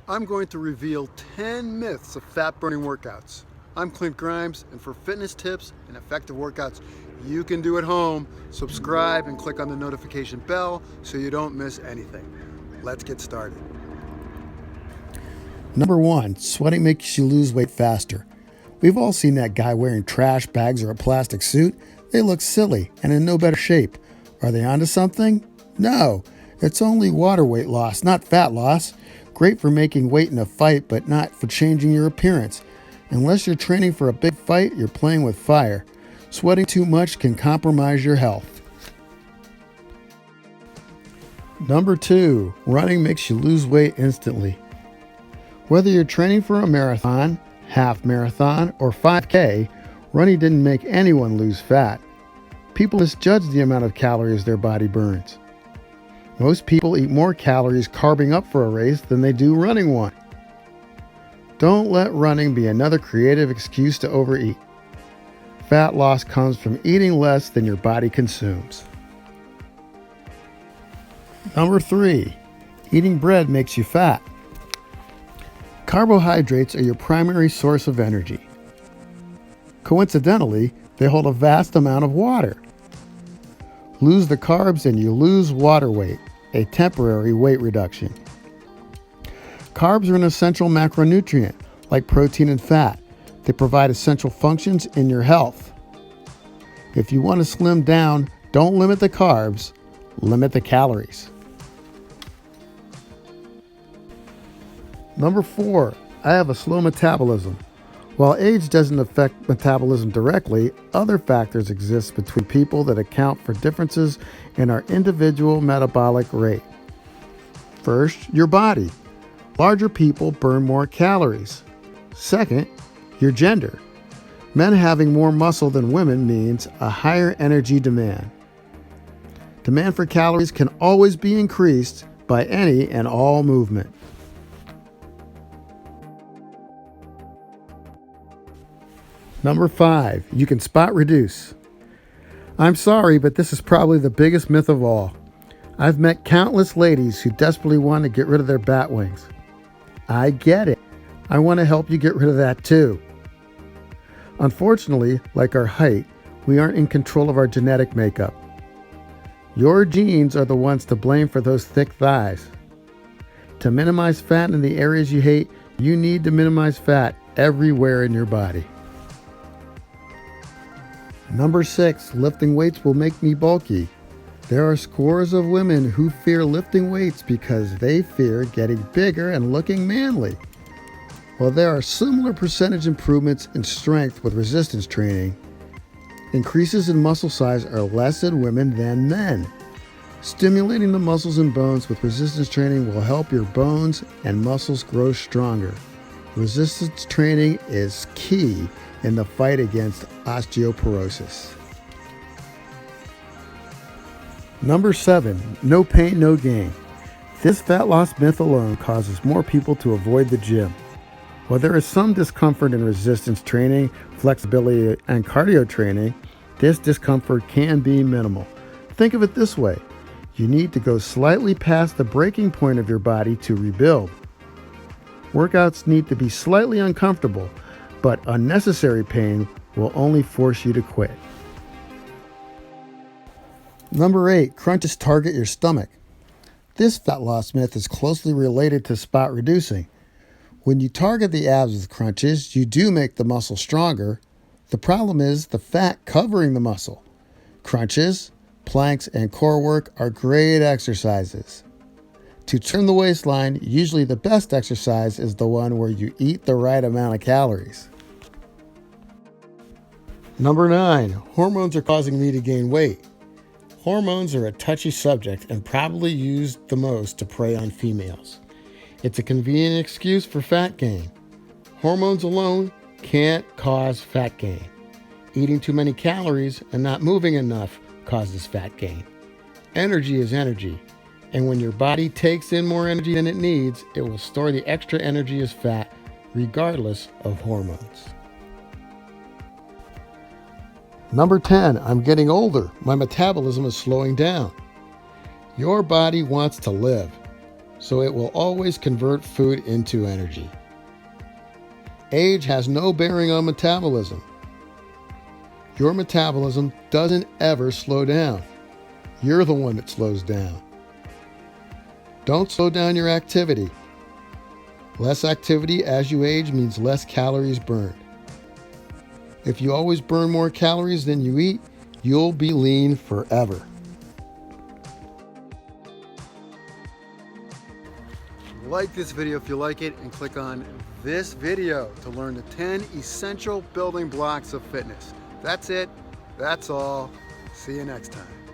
I'm going to reveal 10 myths of fat-burning workouts. I'm Clint Grimes, and for fitness tips and effective workouts you can do at home, subscribe and click on the notification bell so you don't miss anything. Let's get started. Number 1, sweating makes you lose weight faster. We've all seen that guy wearing trash bags or a plastic suit. They look silly and in no better shape. Are they onto something? No, it's only water weight loss, not fat loss. Great for making weight in a fight, but not for changing your appearance. Unless you're training for a big fight, you're playing with fire. Sweating too much can compromise your health. Number 2, running makes you lose weight instantly. Whether you're training for a marathon, half marathon, or 5K, running didn't make anyone lose fat. People misjudge the amount of calories their body burns. Most people eat more calories carbing up for a race than they do running one. Don't let running be another creative excuse to overeat. Fat loss comes from eating less than your body consumes. Number 3, eating bread makes you fat. Carbohydrates are your primary source of energy. Coincidentally, they hold a vast amount of water. Lose the carbs and you lose water weight, a temporary weight reduction. Carbs are an essential macronutrient, like protein and fat. They provide essential functions in your health. If you want to slim down, don't limit the carbs, limit the calories. Number 4, I have a slow metabolism. While age doesn't affect metabolism directly, other factors exist between people that account for differences in our individual metabolic rate. First, your body. Larger people burn more calories. Second, your gender. Men having more muscle than women means a higher energy demand. Demand for calories can always be increased by any and all movement. Number 5, you can spot reduce. I'm sorry, but this is probably the biggest myth of all. I've met countless ladies who desperately want to get rid of their bat wings. I get it. I want to help you get rid of that too. Unfortunately, like our height, we aren't in control of our genetic makeup. Your genes are the ones to blame for those thick thighs. To minimize fat in the areas you hate, you need to minimize fat everywhere in your body. Number 6, lifting weights will make me bulky. There are scores of women who fear lifting weights because they fear getting bigger and looking manly. While there are similar percentage improvements in strength with resistance training, increases in muscle size are less in women than men. Stimulating the muscles and bones with resistance training will help your bones and muscles grow stronger. Resistance training is key in the fight against osteoporosis. Number 7, no pain, no gain. This fat loss myth alone causes more people to avoid the gym. While there is some discomfort in resistance training, flexibility, and cardio training, this discomfort can be minimal. Think of it this way. You need to go slightly past the breaking point of your body to rebuild. Workouts need to be slightly uncomfortable, but unnecessary pain will only force you to quit. Number 8, crunches target your stomach. This fat loss myth is closely related to spot reducing. When you target the abs with crunches, you do make the muscle stronger. The problem is the fat covering the muscle. Crunches, planks, and core work are great exercises. To trim the waistline, usually the best exercise is the one where you eat the right amount of calories. Number 9, hormones are causing me to gain weight. Hormones are a touchy subject and probably used the most to prey on females. It's a convenient excuse for fat gain. Hormones alone can't cause fat gain. Eating too many calories and not moving enough causes fat gain. Energy is energy, and when your body takes in more energy than it needs, it will store the extra energy as fat, regardless of hormones. Number 10, I'm getting older. My metabolism is slowing down. Your body wants to live. so it will always convert food into energy. Age has no bearing on metabolism. Your metabolism doesn't ever slow down. You're the one that slows down. Don't slow down your activity. Less activity as you age means less calories burned. If you always burn more calories than you eat, you'll be lean forever. Like this video if you like it, and click on this video to learn the 10 essential building blocks of fitness. That's it. That's all. See you next time.